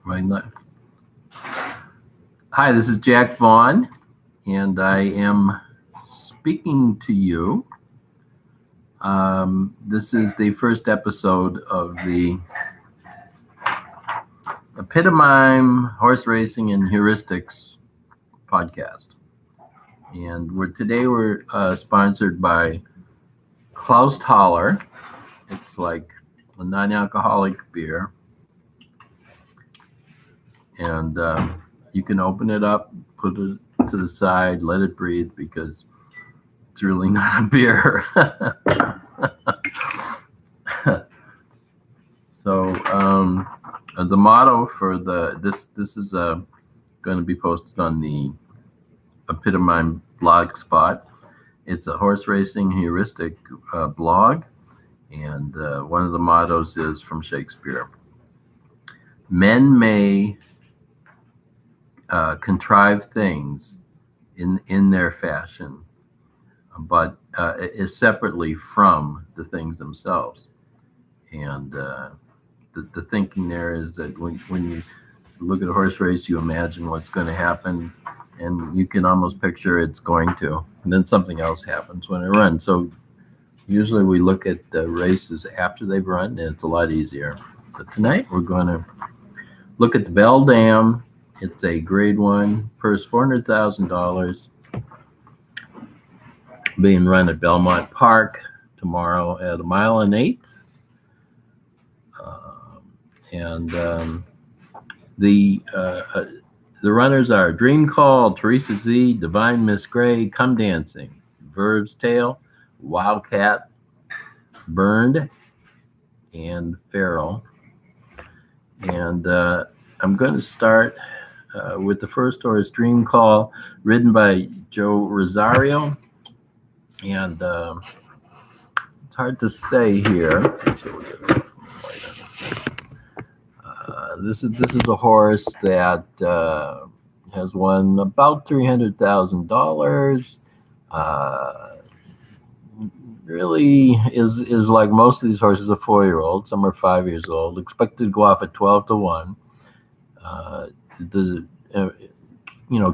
Right now. Hi, this is Jack Vaughn, and I am speaking to you. This is the first episode of the Epitome Horse Racing and Heuristics podcast. And we're sponsored by Klaus Thaler. It's like a non-alcoholic beer. And you can open it up, put it to the side, let it breathe because it's really not a beer. So the motto for this is going to be posted on the Epitome blog spot. It's a horse racing heuristic blog, and one of the mottos is from Shakespeare: "Men may contrive things in their fashion, but is separately from the things themselves." And the thinking there is that when you look at a horse race, you imagine what's going to happen, and you can almost picture it's going to, and then something else happens when it runs. So usually we look at the races after they've run, and it's a lot easier. So tonight we're going to look at the Beldame. It's a grade 1, purse $400,000, being run at Belmont Park tomorrow at 1 1/8 miles. The runners are Dream Call, Teresa Z, Divine Miss Gray, Come Dancing, Verve's Tale, Wildcat, Burned, and Farrell. And I'm going to start with the first horse, Dream Call, ridden by Joe Rosario. And it's hard to say here. This is a horse that has won about $300,000. Really is like most of these horses, a 4-year-old. Some are 5 years old. Expected to go off at 12-1.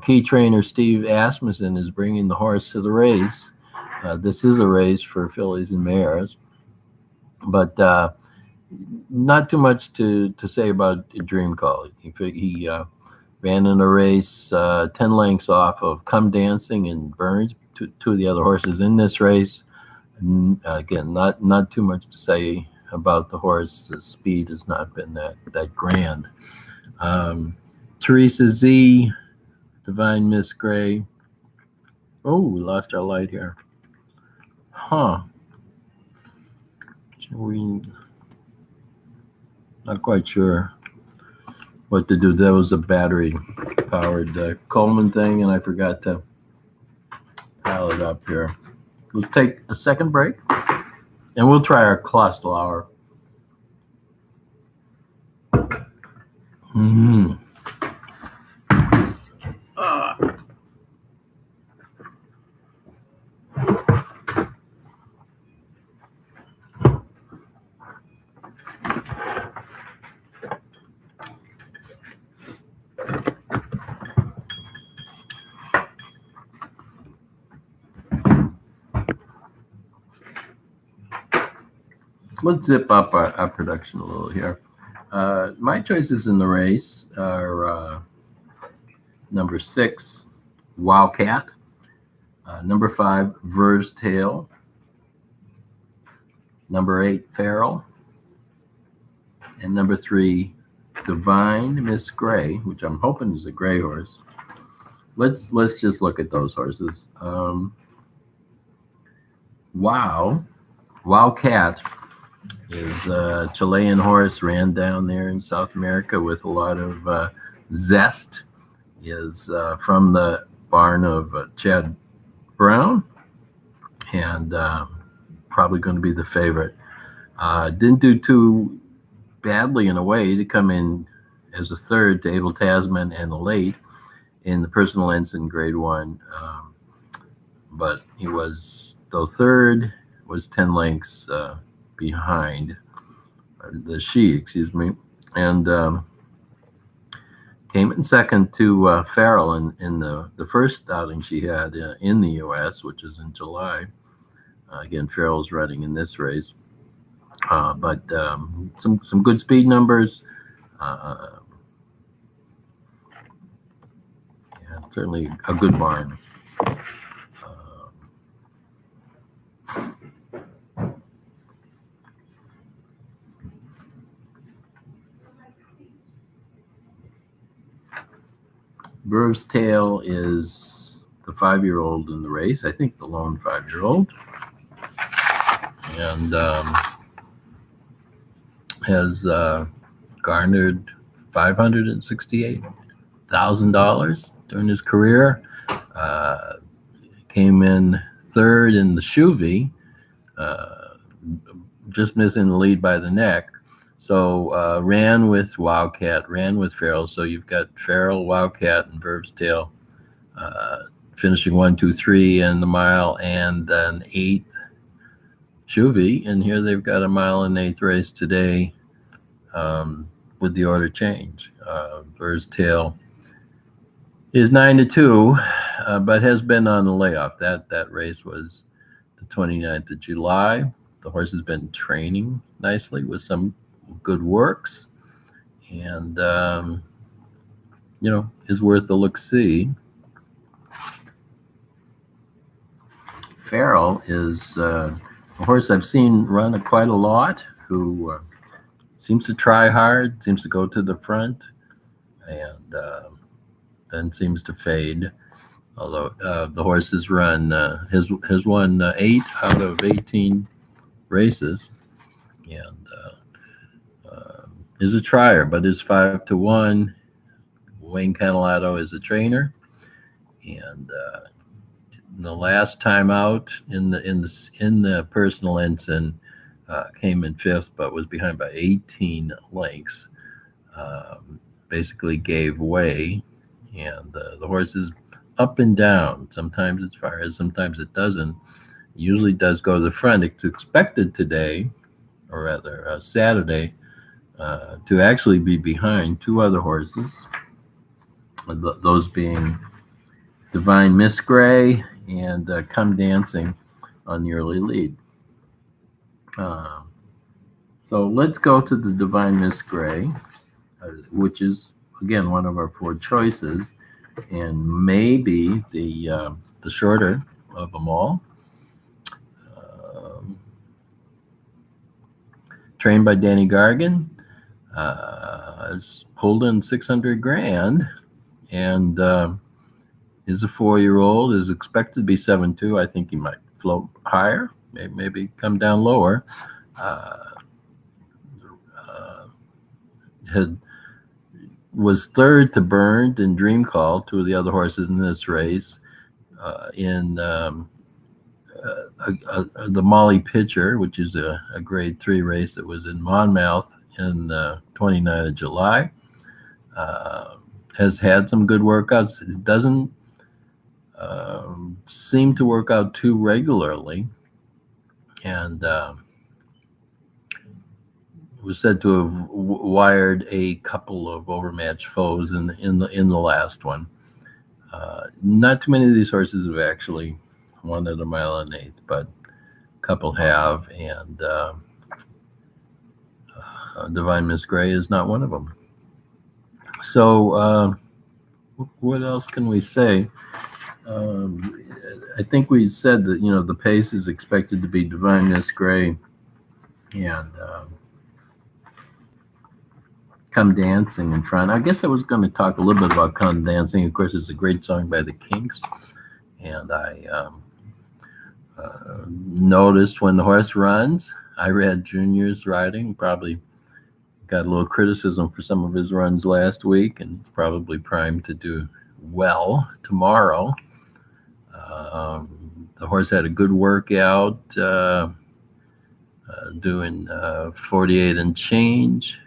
Key trainer Steve Asmussen is bringing the horse to the race. This is a race for fillies and mares, but not too much to say about Dream Call. He ran in a race 10 lengths off of Come Dancing and Burns, two of the other horses in this race. And again, not too much to say about the horse. The speed has not been that grand. Teresa Z, Divine Miss Gray. Oh, we lost our light here. Not quite sure what to do. That was a battery-powered Coleman thing, and I forgot to dial it up here. Let's take a second break, and we'll try our Clostal Hour. Let's zip up our production a little here. My choices in the race are number 6, Wildcat, number 5, Verve's Tale, number 8, Farrell, and number 3, Divine Miss Gray, which I'm hoping is a gray horse. Let's just look at those horses. Wildcat is a Chilean horse, ran down there in South America with a lot of zest. Is from the barn of Chad Brown, and probably going to be the favorite. Didn't do too badly in a way to come in as a third to Abel Tasman and the late in the personal ensign grade 1. But he was, though third, was 10 lengths behind, and Came in second to Farrell in the first outing she had in the U.S., which is in July. Again, Farrell's running in this race, but some good speed numbers. Yeah, certainly a good barn. Verve's Tail is the 5-year-old in the race. I think the lone 5-year-old, and has garnered $568,000 during his career. Came in third in the Shuvi, just missing the lead by the neck. So ran with Wildcat, ran with Farrell. So you've got Farrell, Wildcat, and Verve's Tail finishing 1, 2, 3 in the mile and an 8th Shuvi. And here they've got a mile and 8th race today with the order change. Verve's Tail is 9-2, but has been on the layoff. That race was the 29th of July. The horse has been training nicely with some good works, and is worth a look-see. Farrell is a horse I've seen run quite a lot, who seems to try hard, seems to go to the front, and then seems to fade. Although the horse has run, has won 8 out of 18 races, and is a trier, but is 5-1. Wayne Canelato is a trainer, and the last time out in the personal ensign came in 5th, but was behind by 18 lengths. Basically gave way, and the horse is up and down. Sometimes it fires, sometimes it doesn't. Usually does go to the front. It's expected today, or rather Saturday, to actually be behind 2 other horses, those being Divine Miss Gray and Come Dancing on the early lead. So let's go to the Divine Miss Gray, which is, again, one of our 4 choices, and maybe the shorter of them all. Trained by Danny Gargan, has pulled in $600,000, and is a 4-year-old. Is expected to be 7-2. I think he might float higher, maybe come down lower. Was third to Burned and Dream Call, 2 of the other horses in this race, in the Molly Pitcher, which is a grade 3 race that was in Monmouth in 29th of July. Has had some good workouts. It doesn't seem to work out too regularly, and was said to have wired a couple of overmatched foes in the last one. Not too many of these horses have actually won at a mile and 1/8, but a couple have, and Divine Miss Gray is not one of them. So what else can we say? I think we said that the pace is expected to be Divine Miss Gray and Come Dancing in front. I guess I was going to talk a little bit about Come Dancing. Of course, it's a great song by the Kinks, and I noticed when the horse runs. I read Junior's riding, probably got a little criticism for some of his runs last week, and he's probably primed to do well tomorrow. The horse had a good workout, doing 48 and change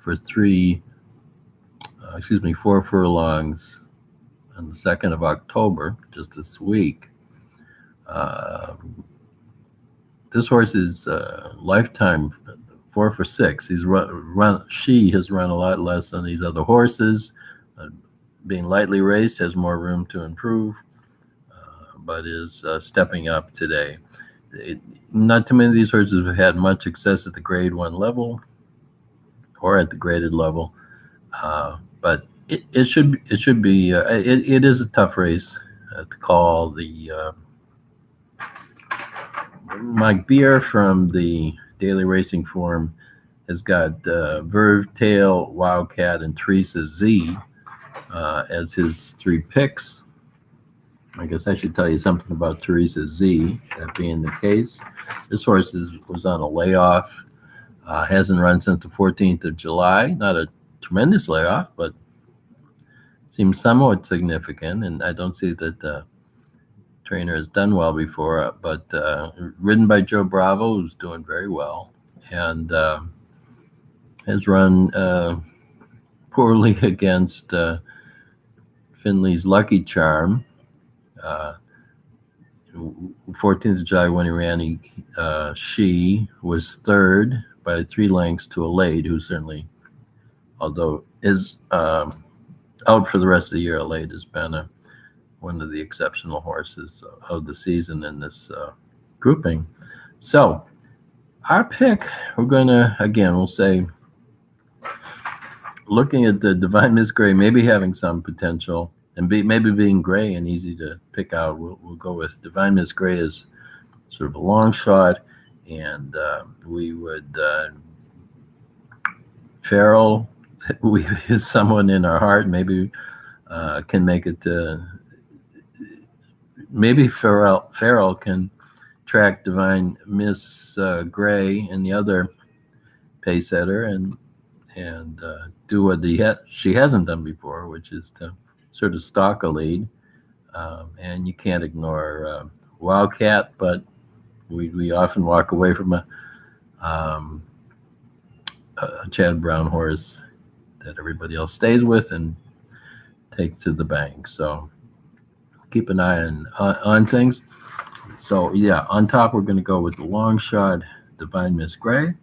for 4 furlongs on the 2nd of October, just this week. This horse is lifetime 4 for 6. She has run a lot less than these other horses. Uh, Being lightly raced, has more room to improve, but is stepping up today. Not too many of these horses have had much success at the grade 1 level or at the graded level, but it should be it is a tough race to call. The Mike Beer from the Daily Racing Forum has got Verve Tail, Wildcat, and Teresa Z as his 3 picks. I guess I should tell you something about Teresa Z, that being the case. This horse was on a layoff, hasn't run since the 14th of July. Not a tremendous layoff, but seems somewhat significant, and I don't see that the trainer has done well before, but ridden by Joe Bravo, who's doing very well, and has run poorly against Finley's Lucky Charm. 14th of July when he ran, she was third by 3 lengths to Alade, who certainly, although is out for the rest of the year, Alade has been one of the exceptional horses of the season in this grouping. So our pick, we're going to, again, we'll say, looking at the Divine Miss Gray, maybe having some potential, and maybe being gray and easy to pick out, we'll go with Divine Miss Gray as sort of a long shot, and we would Farrell is someone in our heart. Maybe can make it to. Maybe Farrell can track Divine Miss Gray and the other pace setter and do what she hasn't done before, which is to sort of stalk a lead. And you can't ignore Wildcat, but we often walk away from a Chad Brown horse that everybody else stays with and takes to the bank. So keep an eye on things. So yeah, on top we're going to go with the long shot Divine Miss Gray,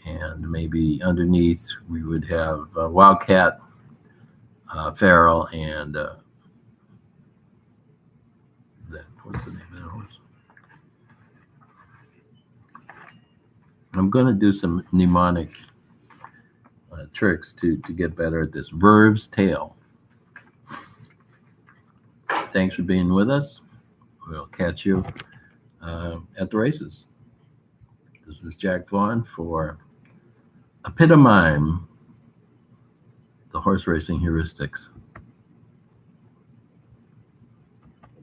and maybe underneath we would have Wildcat, Farrell, and what's the name of that horse? I'm going to do some mnemonic tricks to get better at this. Verve's Tail. Thanks for being with us. We'll catch you at the races. This is Jack Vaughn for Epitome, the horse racing heuristics.